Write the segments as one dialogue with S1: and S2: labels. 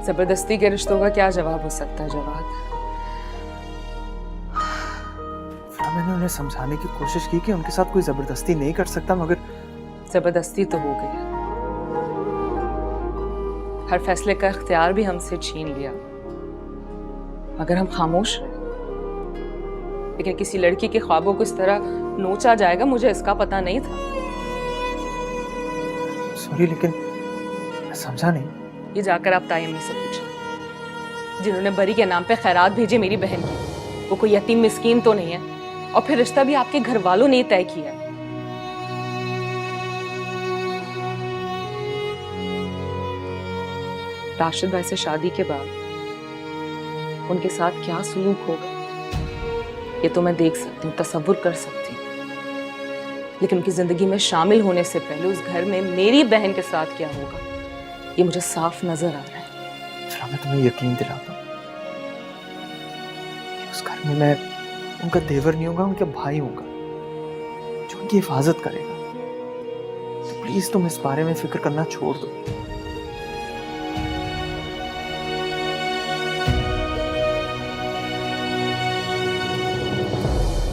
S1: जबरदस्ती के रिश्तों का क्या जवाब हो सकता है जवाब?
S2: मैंने उन्हें समझाने की कोशिश की कि उनके साथ कोई जबरदस्ती नहीं कर सकता, मगर
S1: जबरदस्ती तो हो गई। हर फैसले का इख्तियार भी हमसे छीन लिया, मगर हम खामोश रहे। लेकिन किसी लड़की के ख्वाबों को इस तरह नोचा जाएगा, मुझे इसका पता नहीं था।
S2: सॉरी, लेकिन मैं समझा नहीं।
S1: ये जाकर आप ताई अम्मी से पूछें, जिन्होंने बरी के नाम पे खैरात भेजे मेरी बहन की, वो कोई यतीम मिस्कीन तो नहीं है। और फिर रिश्ता भी आपके घर वालों ने तय किया। राशिद भाई से शादी के बाद उनके साथ क्या सलूक होगा ये तो मैं देख सकती हूँ, तसव्वुर कर सकती हूँ, लेकिन उनकी जिंदगी में शामिल होने से पहले उस घर में मेरी बहन के साथ क्या होगा ये मुझे साफ नजर आ रहा है।
S2: फिर मैं तुम्हें यकीन दिलाता हूँ कि उस घर में मैं उनका देवर नहीं होगा, उनका भाई होगा जो उनकी हिफाजत करेगा। तो प्लीज तुम इस बारे में फिक्र करना छोड़ दो।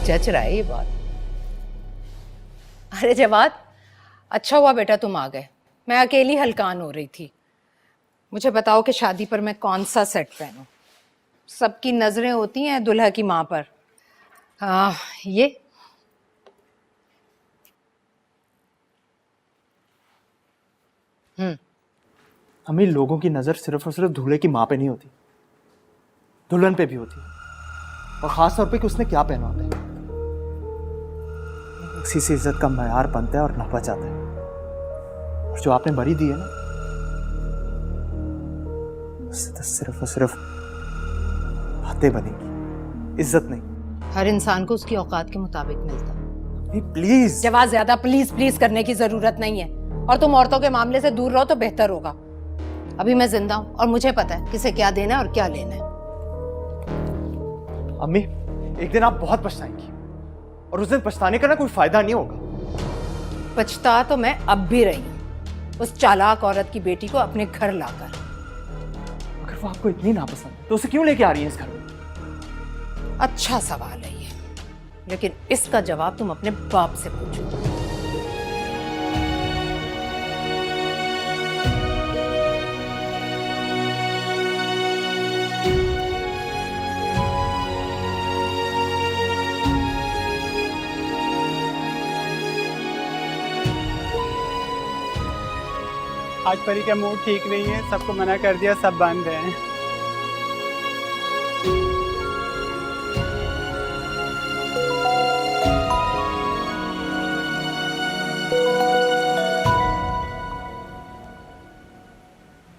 S3: जच रहा है ये बात। अरे जवाद, अच्छा हुआ बेटा तुम आ गए। मैं अकेली हलकान हो रही थी। मुझे बताओ कि शादी पर मैं कौन सा सेट पहनूं? सबकी नजरें होती हैं दुल्हा की माँ पर। ये
S2: अमीर लोगों की नजर सिर्फ और सिर्फ दूल्हे की माँ पे नहीं होती, दुल्हन पे भी होती है, और खास तौर पे कि उसने क्या पहना होता है। इसी से इज्जत का मयार बनता है और नापा जाता है। और जो आपने बरी दी है ना, उससे तो सिर्फ और सिर्फ बातें बनेगी, इज्जत नहीं।
S3: हर इंसान को उसकी औकात के मुताबिक मिलता है।
S2: प्लीज
S3: जवाब, ज्यादा प्लीज प्लीज करने की जरूरत नहीं है, और तुम औरतों के मामले से दूर रहो तो बेहतर होगा। अभी मैं जिंदा हूं और मुझे पता है किसे क्या देना है और क्या लेना है।
S2: अम्मी, एक दिन आप बहुत पछताएंगी, और उस दिन पछताने का ना कोई फायदा नहीं होगा।
S3: पछता तो मैं अब भी रही हूँ, उस चालाक औरत की बेटी को अपने घर लाकर।
S2: अगर वो आपको इतनी नापसंद है तो उसे क्यों लेके आ रही है इस घर में?
S3: अच्छा सवाल है ये, लेकिन इसका जवाब तुम अपने बाप से पूछो।
S4: आज परी का मूड ठीक नहीं है, सबको मना कर दिया, सब बंद हैं।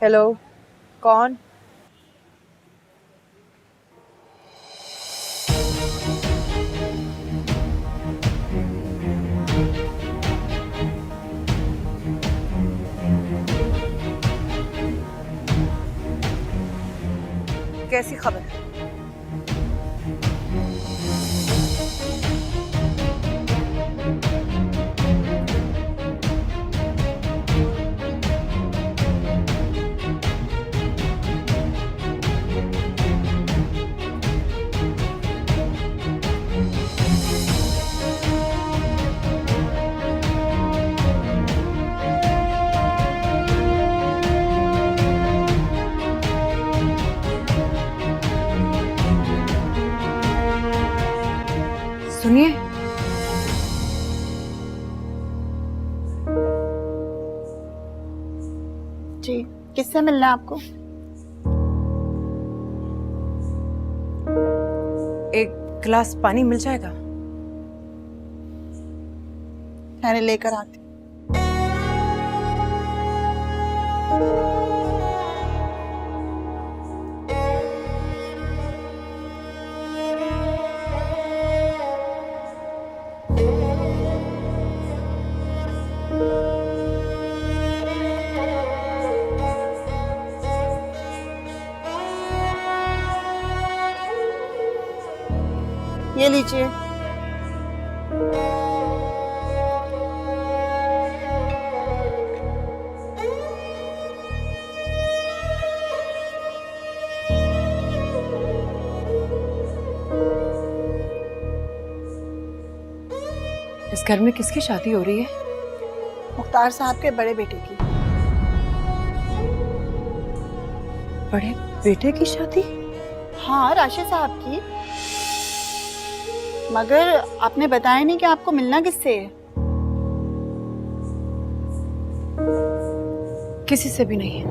S5: हेलो, कौन? कैसी खबर है?
S3: सुनिए,
S6: जी, किससे मिलना है आपको?
S3: एक गिलास पानी मिल जाएगा?
S6: मैंने लेकर आती। ये लीजिए।
S3: इस घर में किसकी शादी हो रही है?
S6: मुख्तार साहब के बड़े बेटे की।
S3: बड़े बेटे की शादी?
S6: हाँ, राशिद साहब की। मगर आपने बताया नहीं कि आपको मिलना किससे है।
S3: किसी से भी नहीं है।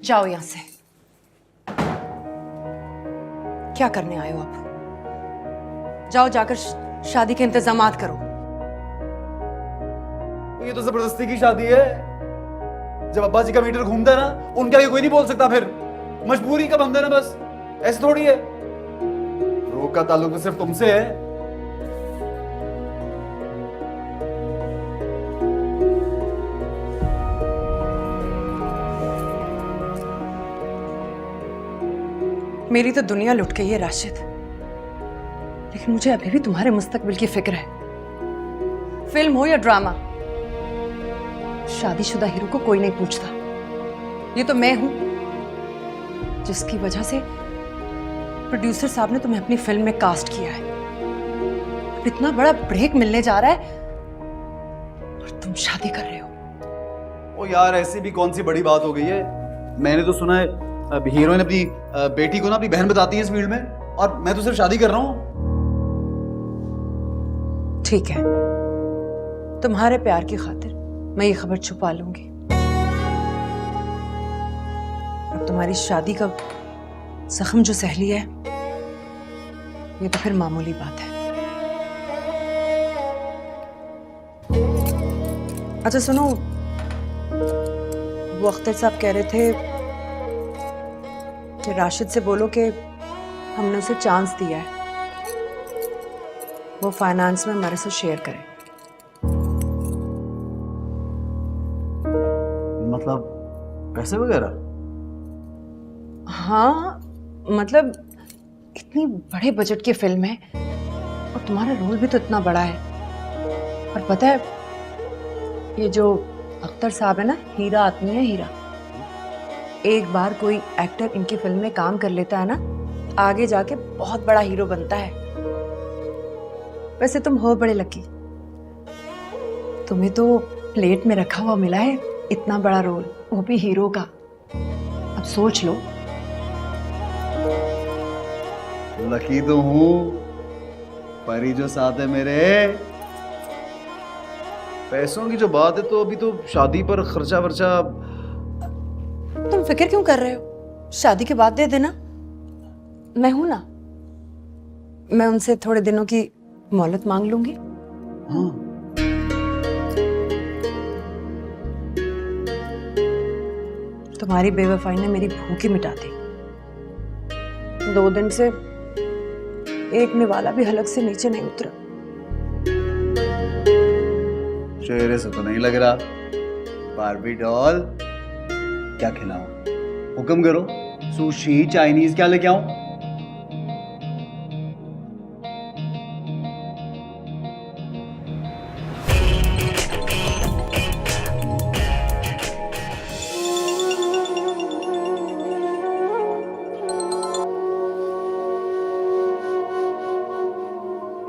S3: जाओ यहां से। क्या करने आए हो आप? जाओ जाकर शादी के इंतजामात करो।
S7: ये तो जबरदस्ती की शादी है। जब अब्बा जी का मीटर घूमता है ना, उनके आगे कोई नहीं बोल सकता। फिर मजबूरी का बंधन है बस, ऐसे थोड़ी है। रोग का ताल्लुक तो सिर्फ तुमसे है।
S3: मेरी तो दुनिया लुट गई है राशिद, लेकिन मुझे अभी भी तुम्हारे मुस्तकबिल की फिक्र है। फिल्म हो या ड्रामा, शादीशुदा हीरो को कोई नहीं पूछता। ये तो मैं हूं जिसकी वजह से प्रोड्यूसर साहब ने तुम्हें अपनी फिल्म में कास्ट किया है। अब इतना बड़ा ब्रेक मिलने जा रहा है और तुम शादी कर रहे हो।
S7: ओ यार, ऐसी भी कौन सी बड़ी बात हो गई है। मैंने तो सुना है हीरोइन अपनी बेटी को ना अपनी बहन बताती है इस फील्ड में, और मैं तो सिर्फ शादी कर रहा हूं।
S3: ठीक है, तुम्हारे प्यार की खातिर मैं ये खबर छुपा लूंगी। अब तुम्हारी शादी का जख्म जो सह लिया है, ये तो फिर मामूली बात है। अच्छा सुनो, वो अख्तर साहब कह रहे थे कि राशिद से बोलो कि हमने उसे चांस दिया है, वो फाइनेंस में हमारे से शेयर करे।
S7: मतलब पैसे वगैरह?
S3: हाँ, मतलब इतनी बड़े बजट की फिल्म है और तुम्हारा रोल भी तो इतना बड़ा है। और पता है, ये जो अख्तर साहब है ना, हीरा आदमी है, हीरा। एक बार कोई एक्टर इनकी फिल्म में काम कर लेता है ना, आगे जाके बहुत बड़ा हीरो बनता है। वैसे तुम हो बड़े लकी, तुम्हें तो प्लेट में रखा हुआ मिला है इतना बड़ा रोल, वो भी हीरो का। अब सोच लो।
S7: लकी तो हूं, परी जो साथ है मेरे। पैसों की जो बात है, तो अभी तो शादी पर खर्चा वर्चा।
S3: तुम फिक्र क्यों कर रहे हो? शादी के बाद दे देना, मैं हूं ना। मैं उनसे थोड़े दिनों की मोहलत मांग लूंगी।
S7: हाँ।
S3: तुम्हारी बेवफाई ने मेरी भूख ही मिटा दी। 2 दिन से एक निवाला भी हलक से नीचे नहीं उतरा।
S7: चेहरे से तो नहीं लग रहा। बारबी डॉल, क्या खिलाऊं? हुक्म करो, सुशी चाइनीज क्या लेके आऊं?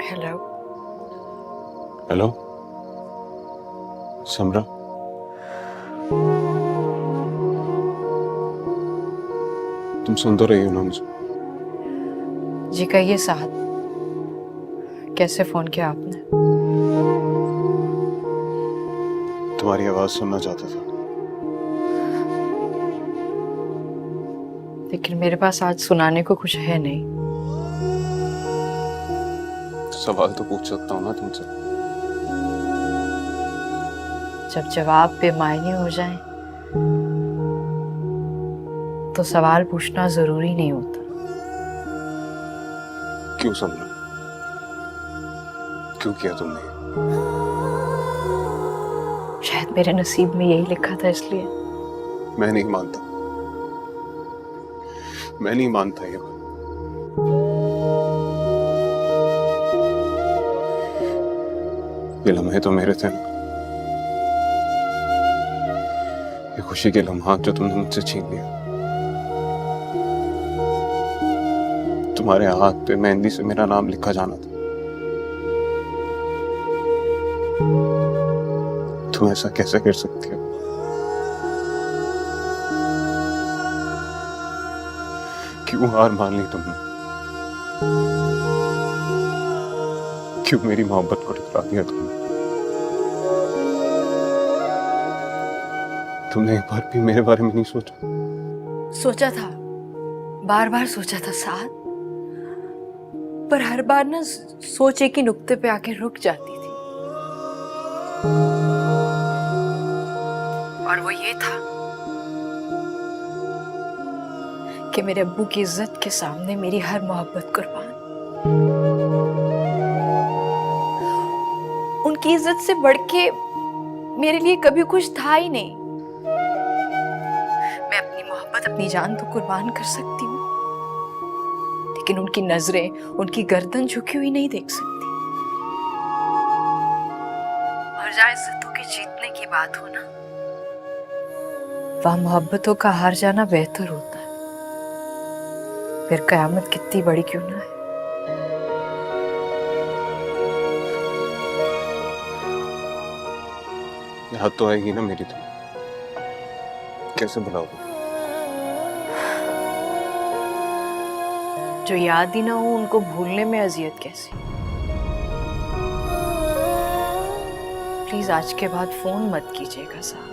S3: हेलो।
S8: हेलो समरा, तुम सुन तो रही हो ना मुझे?
S3: जी कहिए साहब, कैसे फोन किया आपने?
S8: तुम्हारी आवाज सुनना चाहता था।
S3: लेकिन मेरे पास आज सुनाने को कुछ है नहीं।
S8: सवाल तो पूछ सकता हूँ ना तुमसे।
S3: जब जवाब बेमायने हो जाए तो सवाल पूछना जरूरी नहीं होता।
S8: क्यों समझा? क्यों किया तुमने?
S3: शायद मेरे नसीब में यही लिखा था इसलिए।
S8: मैं नहीं मानता, मैं नहीं मानता ये बात। ये लम्हे तो मेरे थे ना, ये खुशी के लम्हा जो तुमने मुझसे छीन लिया। तुम्हारे हाथ पे मेहंदी से मेरा नाम लिखा जाना था। तुम ऐसा कैसे कर सकती हो? क्यों हार मान ली तुमने? क्यों मेरी मोहब्बत को ठुकरा दिया तुमने? तुमने एक बार भी मेरे बारे में नहीं सोचा?
S3: सोचा था, बार बार सोचा था साथ, पर हर बार ना सोच एक ही नुक्ते पे आके रुक जाती थी। और वो ये था कि मेरे अब्बू की इज्जत के सामने मेरी हर मोहब्बत कुर्बान। उनकी इज्जत से बढ़ के मेरे लिए कभी कुछ था ही नहीं। मैं अपनी मोहब्बत, अपनी जान तो कुर्बान कर सकती हूँ, लेकिन उनकी नजरें, उनकी गर्दन झुकी हुई नहीं देख सकती। और जहाँ इज्जतों के जीतने की बात हो ना, वहाँ मोहब्बतों का हार जाना बेहतर होता है। फिर कयामत कितनी बड़ी क्यों ना है।
S8: याद तो आएगी ना मेरी तुम? कैसे भुलाओगे?
S3: जो याद ही ना हो उनको भूलने में अजियत कैसी। प्लीज आज के बाद फोन मत कीजिएगा साहब।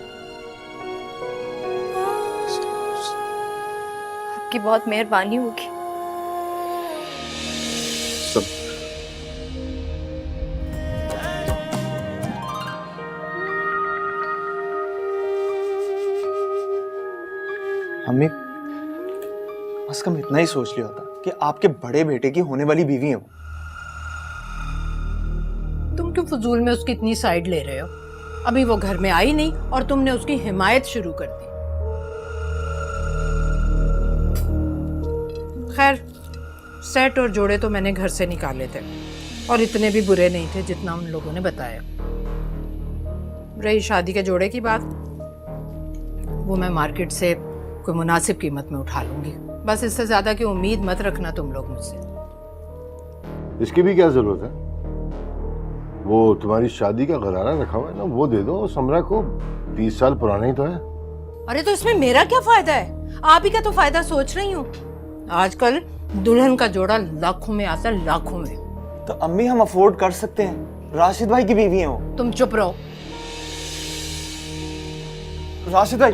S3: आपकी बहुत मेहरबानी होगी।
S8: सब
S2: अम्मी, बस कम इतना ही सोच लिया होता कि आपके बड़े बेटे की होने वाली बीवी है वो।
S3: तुम क्यों फजूल में उसकी इतनी साइड ले रहे हो? अभी वो घर में आई नहीं और तुमने उसकी हिमायत शुरू कर दी। खैर, सेट और जोड़े तो मैंने घर से निकाले थे और इतने भी बुरे नहीं थे जितना उन लोगों ने बताया। रही शादी के जोड़े की बात, वो मैं मार्केट से कोई मुनासिब कीमत में उठा लूंगी। बस इससे ज्यादा की उम्मीद मत रखना तुम लोग मुझसे।
S9: इसकी भी क्या जरूरत है? वो तुम्हारी शादी का गरारा रखा हुआ है ना, वो दे दो। समरा को 20 साल पुराना ही तो है।
S3: अरे तो इसमें मेरा क्या फायदा है? आप ही का तो फायदा सोच रही हूँ। आजकल दुल्हन का जोड़ा लाखों में आता है, लाखों में।
S2: तो अम्मी हम अफोर्ड कर सकते हैं, राशिद भाई की बीवी है वो।
S3: तुम चुप रहो।
S2: राशिद भाई,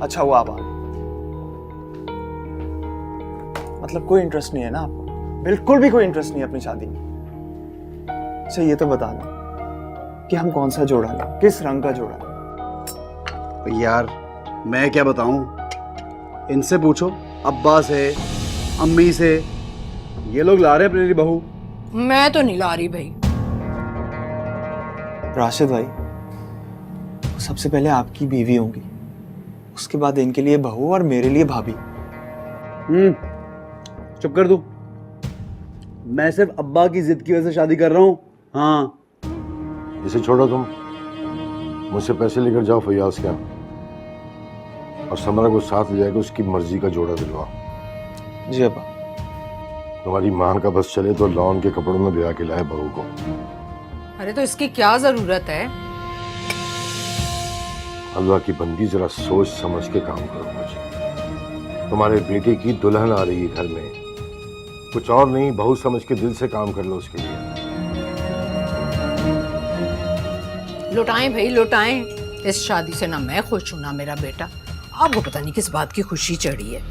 S2: अच्छा हुआ आप आ गए। मतलब कोई इंटरेस्ट नहीं है ना आपको? बिल्कुल भी कोई इंटरेस्ट नहीं है अपनी शादी में? अच्छा ये तो बता दो कि हम कौन सा जोड़ा लें, किस रंग का जोड़ा लें?
S7: यार मैं क्या बताऊं, इनसे पूछो, अब्बा से, अम्मी से। ये लोग ला रहे अपनी बहू।
S3: मैं तो नहीं ला रही भाई।
S2: राशिद भाई, वो सबसे पहले आपकी बीवी होंगी, उसके बाद इनके लिए बहू और मेरे लिए भाभी।
S7: चुप कर तू। मैं सिर्फ अब्बा की जिद की वजह से शादी कर रहा हूँ। हाँ,
S9: इसे छोड़ो तुम, मुझसे पैसे लेकर जाओ फैयाज के यहाँ और समरा को साथ ले जाकर उसकी मर्जी का जोड़ा दिलवाओ।
S2: जी अब्बा।
S9: तुम्हारी मां का बस चले तो लॉन के कपड़ों में ब्याह के लाए बहू को।
S3: अरे तो इसकी क्या जरूरत है?
S9: अल्लाह की बंदी, जरा सोच समझ के काम करो। मुझे तुम्हारे बेटे की दुल्हन आ रही है घर में, कुछ और नहीं, बहुत समझ के दिल से काम कर लो उसके लिए।
S3: लुटाएं भाई लुटाएं। इस शादी से ना मैं खुश हूं ना मेरा बेटा। आपको पता नहीं किस बात की खुशी चढ़ी है।